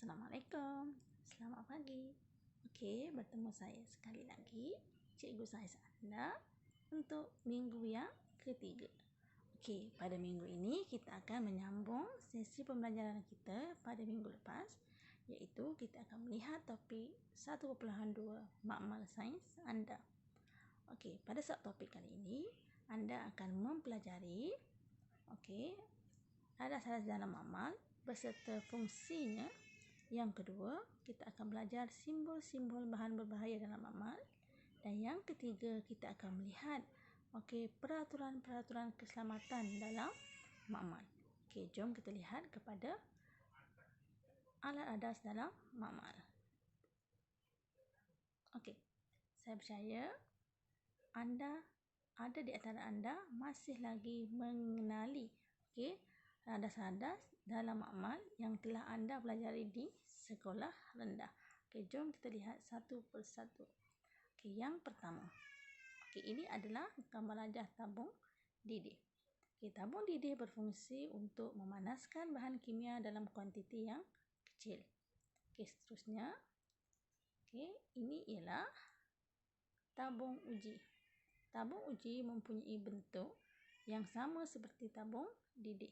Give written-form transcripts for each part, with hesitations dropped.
Assalamualaikum, selamat pagi. Okey, bertemu saya sekali lagi, Cikgu Saiz anda untuk minggu yang ketiga. Okey, pada minggu ini kita akan menyambung sesi pembelajaran kita pada minggu lepas, iaitu kita akan melihat topik 1.2 makmal sains anda. Okey, pada subtopik kali ini anda akan mempelajari adas-adas dalam makmal beserta fungsinya. Yang kedua, kita akan belajar simbol-simbol bahan berbahaya dalam makmal. Dan yang ketiga, kita akan melihat peraturan-peraturan keselamatan dalam makmal. Okey, jom kita lihat kepada alat adas dalam makmal. Okey, saya percaya ada di antara anda masih lagi mengenali adas-adas dalam makmal yang telah anda pelajari di sekolah rendah. Okey, jom kita lihat satu persatu. Okey, yang pertama. Okey, ini adalah gambar rajah tabung didih. Okey, tabung didih berfungsi untuk memanaskan bahan kimia dalam kuantiti yang kecil. Okey, seterusnya. Okey, ini ialah tabung uji. Tabung uji mempunyai bentuk yang sama seperti tabung didih.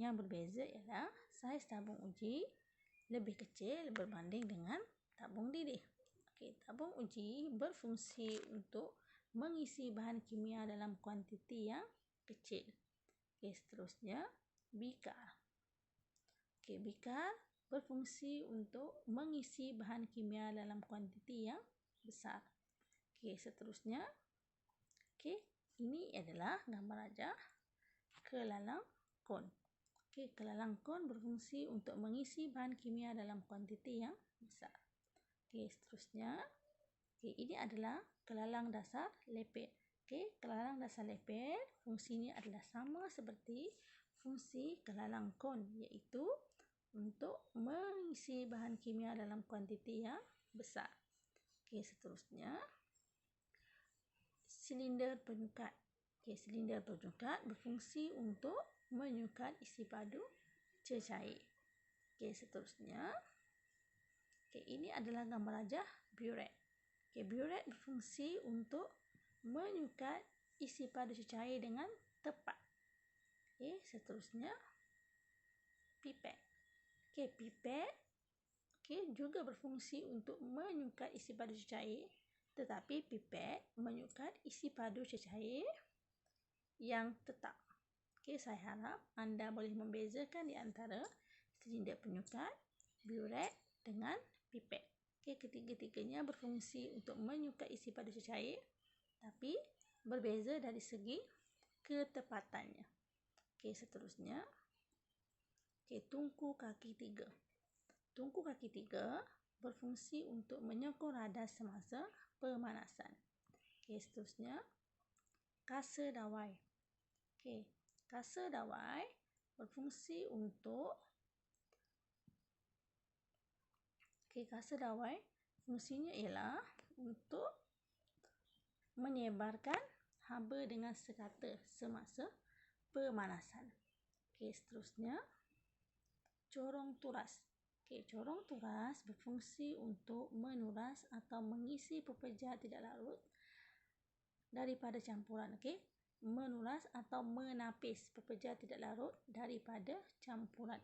Yang berbeza ialah saiz tabung uji lebih kecil berbanding dengan tabung didih. Okey, tabung uji berfungsi untuk mengisi bahan kimia dalam kuantiti yang kecil. Okey, seterusnya bikar. Okey, bikar berfungsi untuk mengisi bahan kimia dalam kuantiti yang besar. Okey, seterusnya. Okey, ini adalah gambar rajah kelalang kon. Okey, kelalang kon berfungsi untuk mengisi bahan kimia dalam kuantiti yang besar. Okey, seterusnya. Okey, ini adalah kelalang dasar leped. Okey, kelalang dasar leped fungsinya adalah sama seperti fungsi kelalang kon, iaitu untuk mengisi bahan kimia dalam kuantiti yang besar. Okey, seterusnya. Silinder penyukat. Okey, silinder penyukat berfungsi untuk menyukat isi padu cecair. Okey, seterusnya. Okey, ini adalah gambar rajah buret. Okey, buret berfungsi untuk menyukat isi padu cecair dengan tepat. Okey, seterusnya. Pipet. Okey, pipet juga berfungsi untuk menyukat isi padu cecair, tetapi pipet menyukat isi padu cecair yang tetap. Okey, saya harap anda boleh membezakan di antara silinder penyukat, buret dengan pipet. Okey, ketiga-tiganya berfungsi untuk menyukat isi padu cecair, tapi berbeza dari segi ketepatannya. Okey, seterusnya. Okey, tungku kaki 3. Tungku kaki 3 berfungsi untuk menyokong radas semasa pemanasan. Okey, seterusnya. Kasa dawai. Okey, kasa dawai berfungsi untuk kasa dawai fungsinya ialah untuk menyebarkan haba dengan sekata semasa pemanasan. Okey, seterusnya. Corong turas. Okey, corong turas berfungsi untuk menuras atau mengisi pepeja tidak larut daripada campuran. Okey, menuras atau menapis pepeja tidak larut daripada campuran.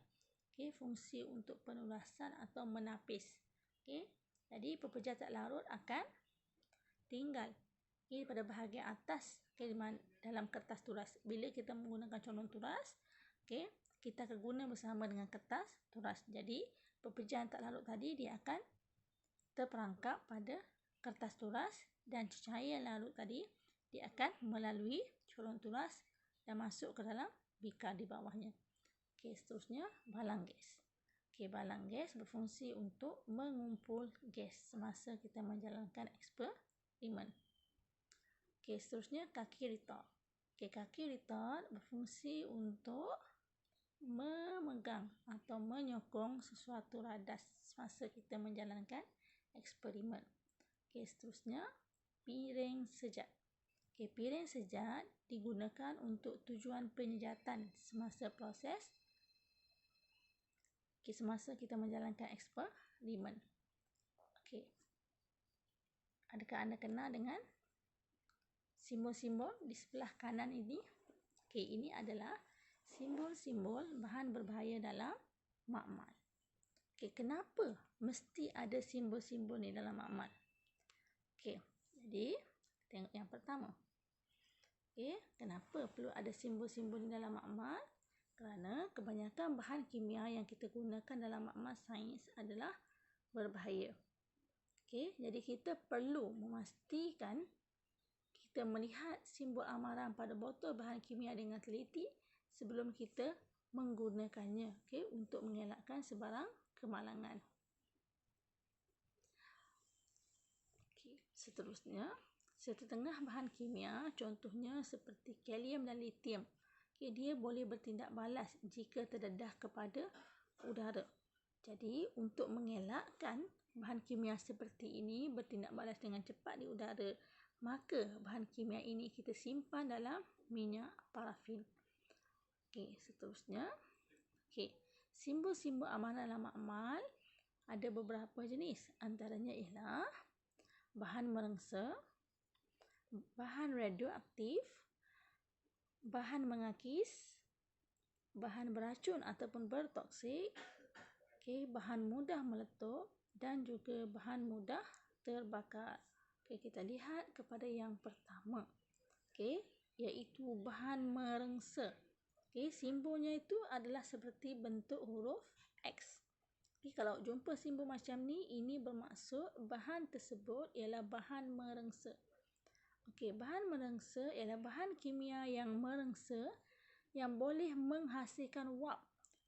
Okey, fungsi untuk penurasan atau menapis. Okey, jadi pepeja tak larut akan tinggal pada bahagian atas dalam kertas turas. Bila kita menggunakan corong turas, kita akan guna bersama dengan kertas turas. Jadi, pepeja yang tak larut tadi dia akan terperangkap pada kertas turas dan cecair yang larut tadi dia akan melalui corong turas dan masuk ke dalam bikar di bawahnya. Okey, seterusnya balang gas. Okey, balang gas berfungsi untuk mengumpul gas semasa kita menjalankan eksperimen. Okey, seterusnya kaki retort. Okey, kaki retort berfungsi untuk memegang atau menyokong sesuatu radas semasa kita menjalankan eksperimen. Okey, seterusnya piring sejat. Okey, piring sejat digunakan untuk tujuan penyejatan semasa proses semasa kita menjalankan eksperimen. Okey. Adakah anda kenal dengan simbol-simbol di sebelah kanan ini? Okey, ini adalah simbol-simbol bahan berbahaya dalam makmal. Okey, kenapa mesti ada simbol-simbol ni dalam makmal? Okey, jadi tengok yang pertama. Okey, kenapa perlu ada simbol-simbol ni dalam makmal? Kerana kebanyakan bahan kimia yang kita gunakan dalam makmal sains adalah berbahaya. Okey, jadi kita perlu memastikan kita melihat simbol amaran pada botol bahan kimia dengan teliti sebelum kita menggunakannya, okey, untuk mengelakkan sebarang kemalangan. Okey, seterusnya, setengah bahan kimia contohnya seperti kalium dan litium, okey, dia boleh bertindak balas jika terdedah kepada udara. Jadi, untuk mengelakkan bahan kimia seperti ini bertindak balas dengan cepat di udara, maka bahan kimia ini kita simpan dalam minyak parafin. Okey, seterusnya. Okey, simbol-simbol amaran dalam makmal ada beberapa jenis. Antaranya ialah bahan merengsa, bahan radioaktif, bahan mengakis, bahan beracun ataupun bertoksik, okey, bahan mudah meletup dan juga bahan mudah terbakar. Okey, kita lihat kepada yang pertama. Okey, iaitu bahan merengsa. Okey, simbolnya itu adalah seperti bentuk huruf X. Okey, kalau jumpa simbol macam ni, ini bermaksud bahan tersebut ialah bahan merengsa. Okey, bahan merengsa ialah bahan kimia yang merengsa yang boleh menghasilkan wap,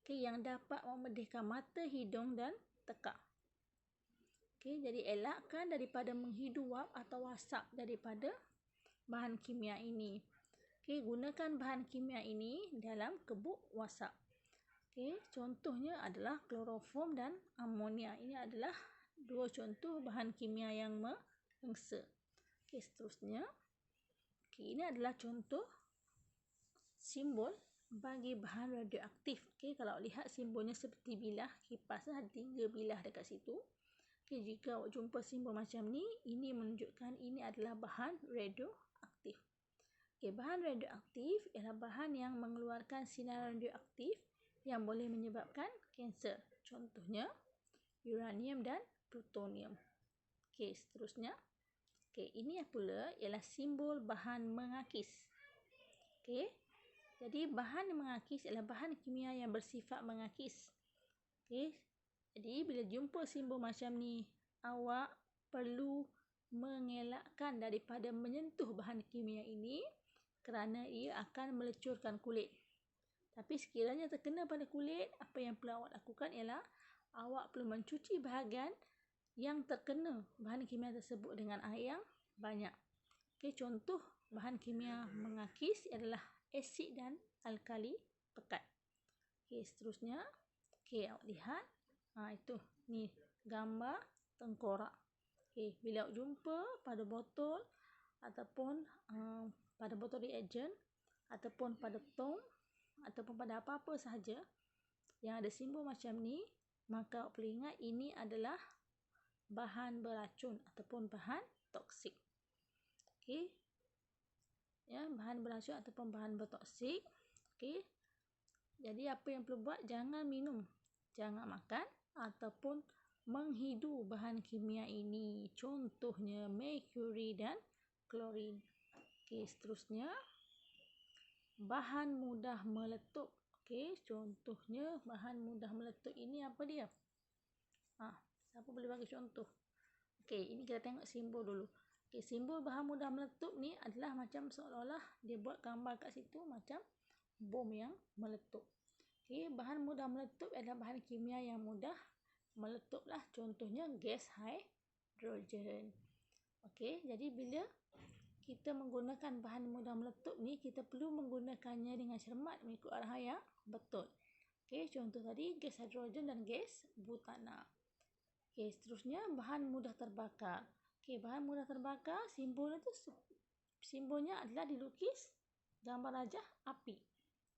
okey, yang dapat memedihkan mata, hidung dan tekak. Okey, jadi elakkan daripada menghidu wap atau asap daripada bahan kimia ini. Okey, gunakan bahan kimia ini dalam kebuk wasap. Okey, contohnya adalah kloroform dan amonia. Ini adalah dua contoh bahan kimia yang merengsa. Okey, seterusnya. Okey, ini adalah contoh simbol bagi bahan radioaktif. Okey, kalau lihat simbolnya seperti bilah kipas, ada 3 bilah dekat situ. Okey, jika awak jumpa simbol macam ni, ini menunjukkan ini adalah bahan radioaktif. Okey, bahan radioaktif ialah bahan yang mengeluarkan sinar radioaktif yang boleh menyebabkan kanser. Contohnya, uranium dan plutonium. Okey, seterusnya. Okey, ini pula ialah simbol bahan mengakis. Okey, jadi bahan mengakis ialah bahan kimia yang bersifat mengakis. Okey, jadi bila jumpa simbol macam ni, awak perlu mengelakkan daripada menyentuh bahan kimia ini kerana ia akan melecurkan kulit. Tapi sekiranya terkena pada kulit, apa yang perlu awak lakukan ialah awak perlu mencuci bahagian yang terkena bahan kimia tersebut dengan air yang banyak. Okey, contoh bahan kimia mengakis adalah asid dan alkali pekat. Okey, seterusnya. Okey, awak lihat. Itu ni gambar tengkorak. Okey, bila awak jumpa pada botol ataupun pada botol reagen ataupun pada tong ataupun pada apa-apa sahaja yang ada simbol macam ni, maka awak perlu ingat ini adalah bahan beracun ataupun bahan toksik. Okey. Ya, bahan beracun ataupun bahan bertoksik. Okey. Jadi apa yang perlu buat? Jangan minum, jangan makan ataupun menghidu bahan kimia ini. Contohnya merkuri dan klorin. Okey, seterusnya bahan mudah meletup. Okey, contohnya bahan mudah meletup ini apa dia? Siapa boleh bagi contoh? Okey, ini kita tengok simbol dulu. Okey, simbol bahan mudah meletup ni adalah macam seolah-olah dia buat gambar kat situ macam bom yang meletup. Okey, bahan mudah meletup adalah bahan kimia yang mudah meletup lah. Contohnya gas hidrogen. Okey, jadi bila kita menggunakan bahan mudah meletup ni, kita perlu menggunakannya dengan cermat mengikut arahan yang betul. Okey, contoh tadi gas hidrogen dan gas butana. Okey, seterusnya bahan mudah terbakar. Okey, bahan mudah terbakar simbolnya adalah dilukis gambar rajah api.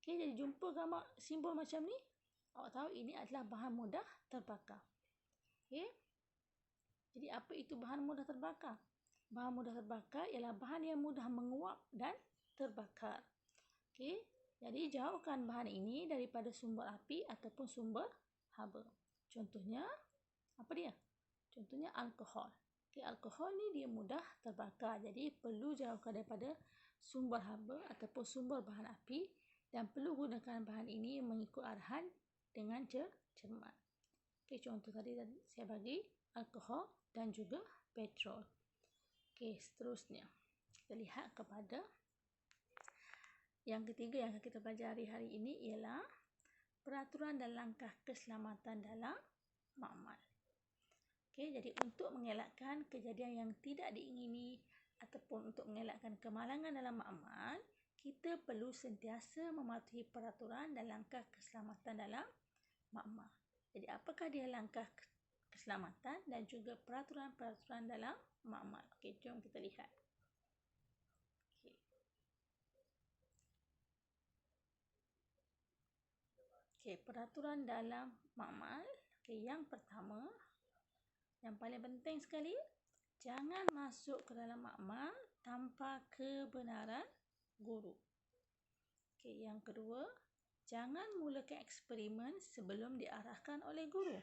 Okey, jadi jumpa gambar simbol macam ni, Awak tahu ini adalah bahan mudah terbakar. Okey. Jadi apa itu bahan mudah terbakar? Bahan mudah terbakar ialah bahan yang mudah menguap dan terbakar. Okey. Jadi jauhkan bahan ini daripada sumber api ataupun sumber haba. Contohnya apa dia? Contohnya alkohol. Okey, alkohol ni dia mudah terbakar. Jadi perlu jauhkan daripada sumber haba ataupun sumber bahan api dan perlu gunakan bahan ini mengikut arahan dengan cermat. Okey, contoh tadi saya bagi alkohol dan juga petrol. Okey, seterusnya kita lihat kepada yang ketiga yang akan kita pelajari hari ini ialah peraturan dan langkah keselamatan dalam makmal. Okey, jadi untuk mengelakkan kejadian yang tidak diingini ataupun untuk mengelakkan kemalangan dalam makmal, kita perlu sentiasa mematuhi peraturan dan langkah keselamatan dalam makmal. Jadi apakah dia langkah keselamatan dan juga peraturan-peraturan dalam makmal? Okey, jom kita lihat. Okey, peraturan dalam makmal. Okey, yang pertama, yang paling penting sekali, jangan masuk ke dalam makmal tanpa kebenaran guru. Okey, yang kedua, jangan mulakan eksperimen sebelum diarahkan oleh guru.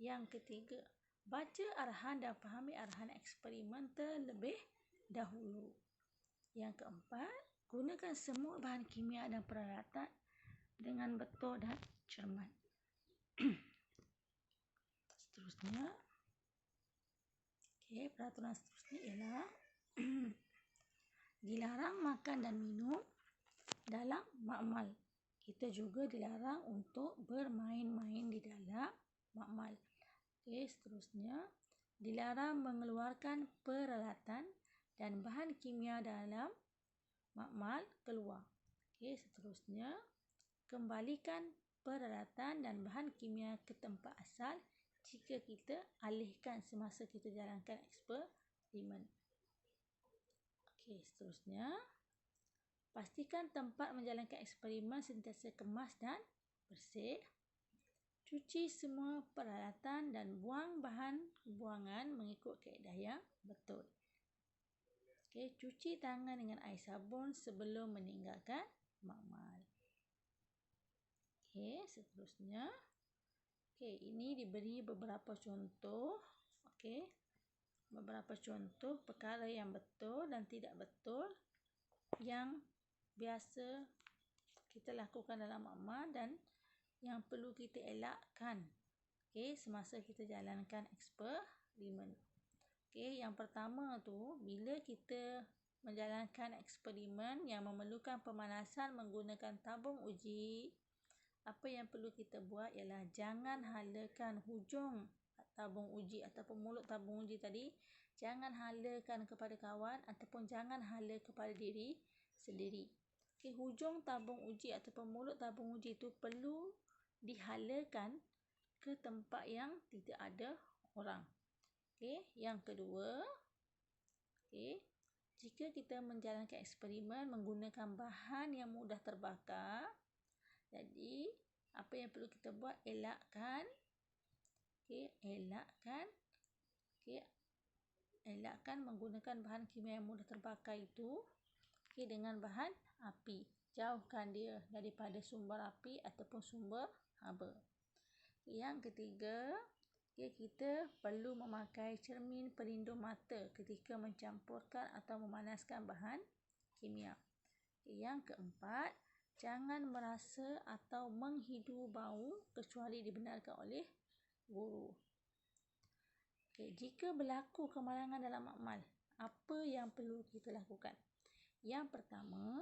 Yang ketiga, baca arahan dan fahami arahan eksperimen terlebih dahulu. Yang keempat, gunakan semua bahan kimia dan peralatan dengan betul dan cermat. Seterusnya, okey, peraturan seterusnya ialah dilarang makan dan minum dalam makmal. Kita juga dilarang untuk bermain-main di dalam makmal. Okey, seterusnya dilarang mengeluarkan peralatan dan bahan kimia dalam makmal keluar. Okey, seterusnya kembalikan peralatan dan bahan kimia ke tempat asal jika kita alihkan semasa kita jalankan eksperimen. Okey, seterusnya pastikan tempat menjalankan eksperimen sentiasa kemas dan bersih. Cuci semua peralatan dan buang bahan buangan mengikut kaedah yang betul. Okey, cuci tangan dengan air sabun sebelum meninggalkan makmal. Okey, seterusnya. Okey, ini diberi beberapa contoh. Okey, beberapa contoh perkara yang betul dan tidak betul yang biasa kita lakukan dalam makmal dan yang perlu kita elakkan, okey, semasa kita jalankan eksperimen. Okey, yang pertama tu, bila kita menjalankan eksperimen yang memerlukan pemanasan menggunakan tabung uji, apa yang perlu kita buat ialah jangan halakan hujung tabung uji ataupun mulut tabung uji tadi, jangan halakan kepada kawan ataupun jangan hala kepada diri sendiri. Okey, hujung tabung uji ataupun mulut tabung uji itu perlu dihalakan ke tempat yang tidak ada orang. Okey, yang kedua, okey, jika kita menjalankan eksperimen menggunakan bahan yang mudah terbakar, jadi apa yang perlu kita buat, elakkan menggunakan bahan kimia yang mudah terbakar itu dengan bahan api. Jauhkan dia daripada sumber api ataupun sumber haba. Yang ketiga, kita perlu memakai cermin pelindung mata ketika mencampurkan atau memanaskan bahan kimia. Yang keempat, jangan merasa atau menghidu bau kecuali dibenarkan oleh guru. Jika berlaku kemalangan dalam makmal, apa yang perlu kita lakukan? Yang pertama,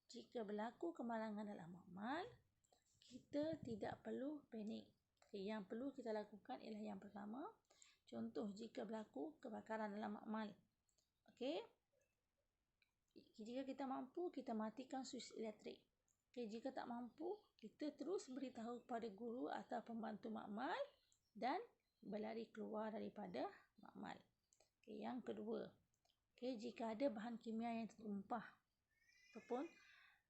jika berlaku kemalangan dalam makmal, kita tidak perlu panik. Yang perlu kita lakukan ialah yang pertama, contoh jika berlaku kebakaran dalam makmal. Okey. Jika kita mampu, kita matikan suis elektrik. Okey, jika tak mampu, kita terus beritahu kepada guru atau pembantu makmal dan berlari keluar daripada makmal. Okey, yang kedua, okey, jika ada bahan kimia yang tertumpah ataupun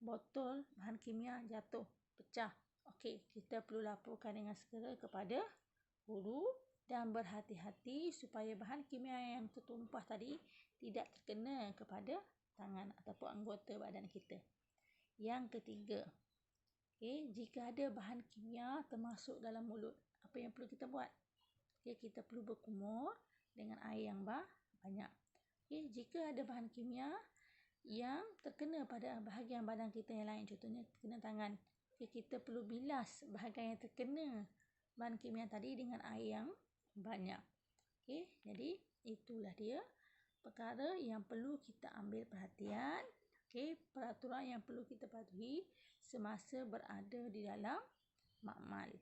botol bahan kimia jatuh, pecah. Okey, kita perlu laporkan dengan segera kepada guru dan berhati-hati supaya bahan kimia yang tertumpah tadi tidak terkena kepada tangan ataupun anggota badan kita. Yang ketiga, jika ada bahan kimia termasuk dalam mulut, apa yang perlu kita buat? Kita perlu berkumur dengan air yang banyak. Jika ada bahan kimia yang terkena pada bahagian badan kita yang lain, contohnya terkena tangan, kita perlu bilas bahagian yang terkena bahan kimia tadi dengan air yang banyak. Jadi itulah dia perkara yang perlu kita ambil perhatian. Peraturan yang perlu kita patuhi semasa berada di dalam makmal.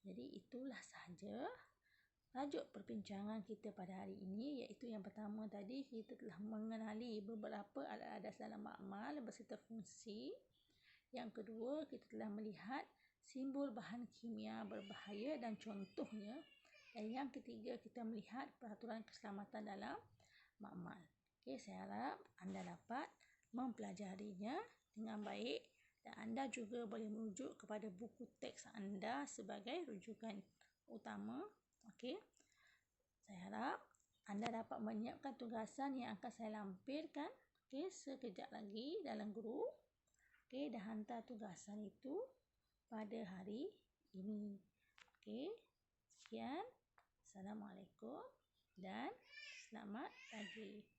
Jadi itulah sahaja tajuk perbincangan kita pada hari ini, iaitu yang pertama tadi kita telah mengenali beberapa adat-adat dalam makmal berserta fungsi. Yang kedua, kita telah melihat simbol bahan kimia berbahaya dan contohnya. Dan yang ketiga, kita melihat peraturan keselamatan dalam makmal. Saya harap anda dapat mempelajarinya dengan baik dan anda juga boleh merujuk kepada buku teks anda sebagai rujukan utama. Saya harap anda dapat menyiapkan tugasan yang akan saya lampirkan sekejap lagi dalam grup. Dan hantar tugasan itu pada hari ini. Sekian. Assalamualaikum dan selamat pagi.